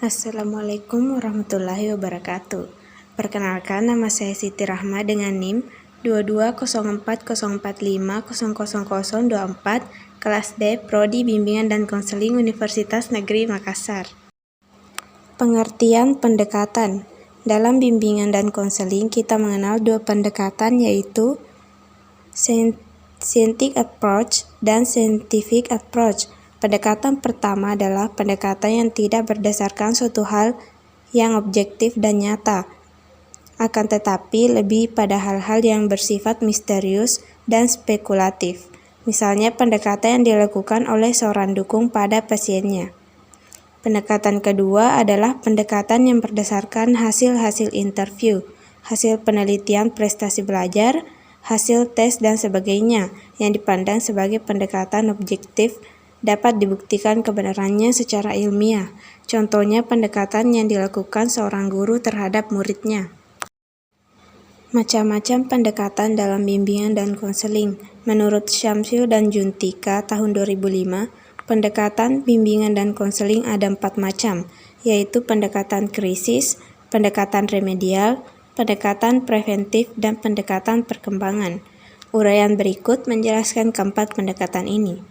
Assalamualaikum warahmatullahi wabarakatuh. Perkenalkan, nama saya Siti Rahma dengan NIM 220404500024, kelas D, Prodi Bimbingan dan Konseling Universitas Negeri Makassar. Pengertian pendekatan. Dalam bimbingan dan konseling, kita mengenal dua pendekatan, yaitu scientific approach dan scientific approach. Pendekatan pertama adalah pendekatan yang tidak berdasarkan suatu hal yang objektif dan nyata, akan tetapi lebih pada hal-hal yang bersifat misterius dan spekulatif. Misalnya pendekatan yang dilakukan oleh seorang dukun pada pasiennya. Pendekatan kedua adalah pendekatan yang berdasarkan hasil-hasil interview, hasil penelitian prestasi belajar, hasil tes dan sebagainya, yang dipandang sebagai pendekatan objektif, dapat dibuktikan kebenarannya secara ilmiah. Contohnya pendekatan yang dilakukan seorang guru terhadap muridnya. Macam-macam pendekatan dalam bimbingan dan konseling. Menurut Syamsil dan Juntika tahun 2005, pendekatan bimbingan dan konseling ada 4 macam, yaitu pendekatan krisis, pendekatan remedial, pendekatan preventif, dan pendekatan perkembangan. Uraian berikut menjelaskan keempat pendekatan ini.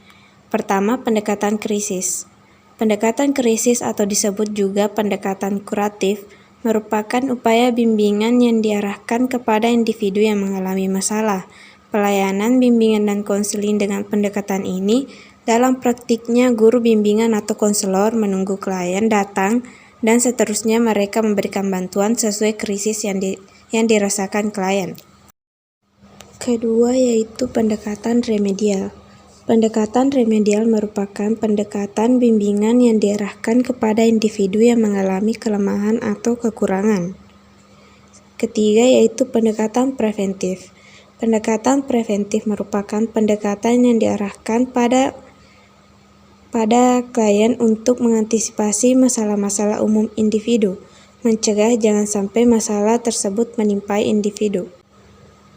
Pertama, pendekatan krisis. Pendekatan krisis atau disebut juga pendekatan kuratif merupakan upaya bimbingan yang diarahkan kepada individu yang mengalami masalah. Pelayanan bimbingan dan konseling dengan pendekatan ini, dalam praktiknya guru bimbingan atau konselor menunggu klien datang dan seterusnya mereka memberikan bantuan sesuai krisis yang dirasakan klien. Kedua, yaitu pendekatan remedial. Pendekatan remedial merupakan pendekatan bimbingan yang diarahkan kepada individu yang mengalami kelemahan atau kekurangan. Ketiga, yaitu pendekatan preventif. Pendekatan preventif merupakan pendekatan yang diarahkan pada klien untuk mengantisipasi masalah-masalah umum individu, mencegah jangan sampai masalah tersebut menimpa individu.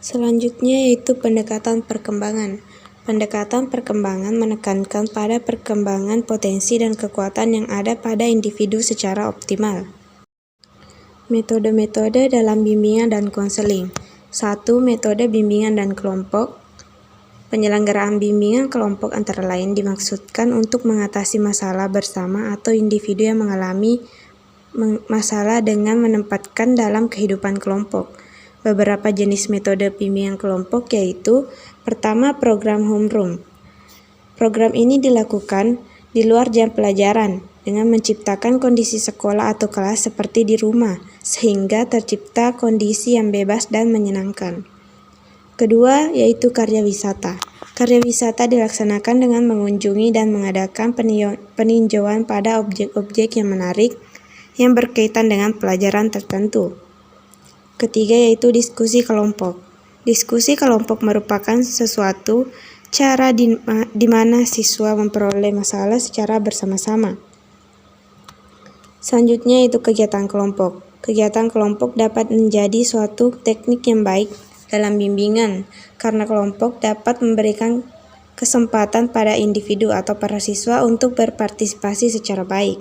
Selanjutnya yaitu pendekatan perkembangan. Pendekatan perkembangan menekankan pada perkembangan potensi dan kekuatan yang ada pada individu secara optimal. Metode-metode dalam bimbingan dan konseling. 1. Metode bimbingan dan kelompok. Penyelenggaraan bimbingan kelompok antara lain dimaksudkan untuk mengatasi masalah bersama atau individu yang mengalami masalah dengan menempatkan dalam kehidupan kelompok. Beberapa jenis metode bimbingan kelompok yaitu: pertama, program homeroom. Program ini dilakukan di luar jam pelajaran dengan menciptakan kondisi sekolah atau kelas seperti di rumah, sehingga tercipta kondisi yang bebas dan menyenangkan. Kedua, yaitu karya wisata. Karya wisata dilaksanakan dengan mengunjungi dan mengadakan peninjauan pada objek-objek yang menarik yang berkaitan dengan pelajaran tertentu. Ketiga, yaitu diskusi kelompok. Diskusi kelompok merupakan sesuatu cara di mana siswa memperoleh masalah secara bersama-sama. Selanjutnya yaitu kegiatan kelompok. Kegiatan kelompok dapat menjadi suatu teknik yang baik dalam bimbingan, karena kelompok dapat memberikan kesempatan pada individu atau para siswa untuk berpartisipasi secara baik.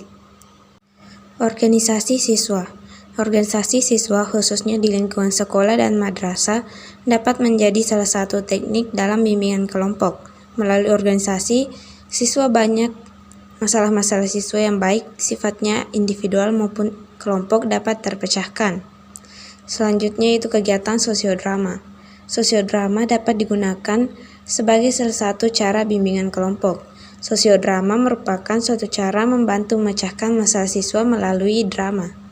Organisasi siswa. Organisasi siswa khususnya di lingkungan sekolah dan madrasah dapat menjadi salah satu teknik dalam bimbingan kelompok. Melalui organisasi, siswa banyak masalah-masalah siswa yang baik sifatnya individual maupun kelompok dapat terpecahkan. Selanjutnya itu kegiatan sosiodrama. Sosiodrama dapat digunakan sebagai salah satu cara bimbingan kelompok. Sosiodrama merupakan suatu cara membantu memecahkan masalah siswa melalui drama.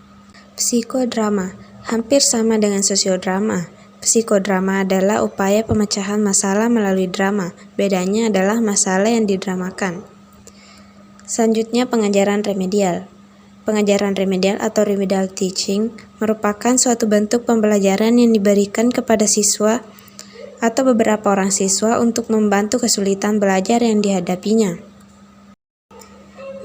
Psikodrama hampir sama dengan sosiodrama. Psikodrama adalah upaya pemecahan masalah melalui drama. Bedanya adalah masalah yang didramakan. Selanjutnya pengajaran remedial. Pengajaran remedial atau remedial teaching merupakan suatu bentuk pembelajaran yang diberikan kepada siswa atau beberapa orang siswa untuk membantu kesulitan belajar yang dihadapinya.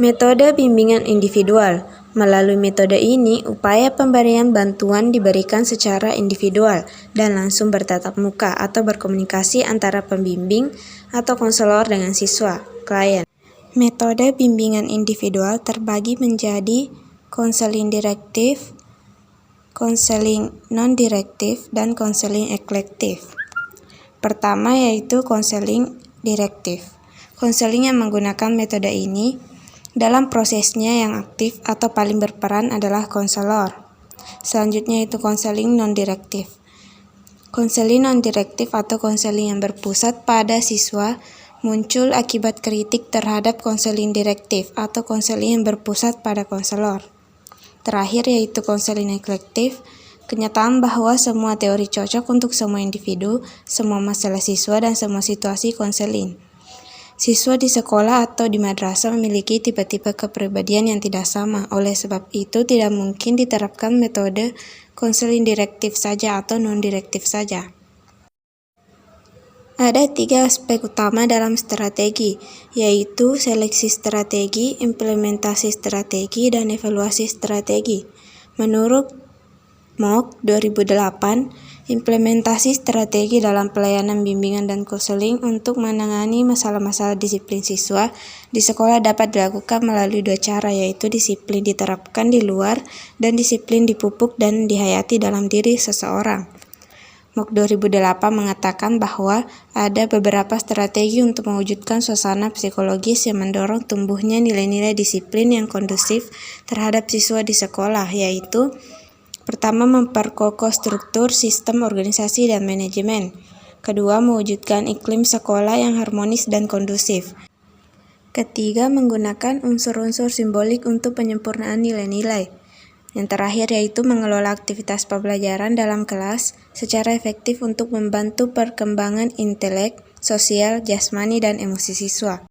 Metode bimbingan individual. Melalui metode ini, upaya pemberian bantuan diberikan secara individual dan langsung bertatap muka atau berkomunikasi antara pembimbing atau konselor dengan siswa, klien. Metode bimbingan individual terbagi menjadi konseling direktif, konseling non-direktif, dan konseling eklektif. Pertama yaitu konseling direktif. Konseling yang menggunakan metode ini dalam prosesnya yang aktif atau paling berperan adalah konselor. Selanjutnya yaitu konseling non-direktif. Konseling non-direktif atau konseling yang berpusat pada siswa muncul akibat kritik terhadap konseling direktif atau konseling yang berpusat pada konselor. Terakhir yaitu konseling eklektif, kenyataan bahwa semua teori cocok untuk semua individu, semua masalah siswa, dan semua situasi konseling. Siswa di sekolah atau di madrasah memiliki tipe-tipe kepribadian yang tidak sama, oleh sebab itu tidak mungkin diterapkan metode konseling direktif saja atau non-direktif saja. Ada 3 aspek utama dalam strategi, yaitu seleksi strategi, implementasi strategi, dan evaluasi strategi. Menurut MOOC 2008, implementasi strategi dalam pelayanan bimbingan dan konseling untuk menangani masalah-masalah disiplin siswa di sekolah dapat dilakukan melalui 2 cara, yaitu disiplin diterapkan di luar dan disiplin dipupuk dan dihayati dalam diri seseorang. MOOC 2008 mengatakan bahwa ada beberapa strategi untuk mewujudkan suasana psikologis yang mendorong tumbuhnya nilai-nilai disiplin yang kondusif terhadap siswa di sekolah, yaitu pertama, memperkokoh struktur, sistem, organisasi, dan manajemen. Kedua, mewujudkan iklim sekolah yang harmonis dan kondusif. Ketiga, menggunakan unsur-unsur simbolik untuk penyempurnaan nilai-nilai. Yang terakhir yaitu mengelola aktivitas pembelajaran dalam kelas secara efektif untuk membantu perkembangan intelek, sosial, jasmani, dan emosi siswa.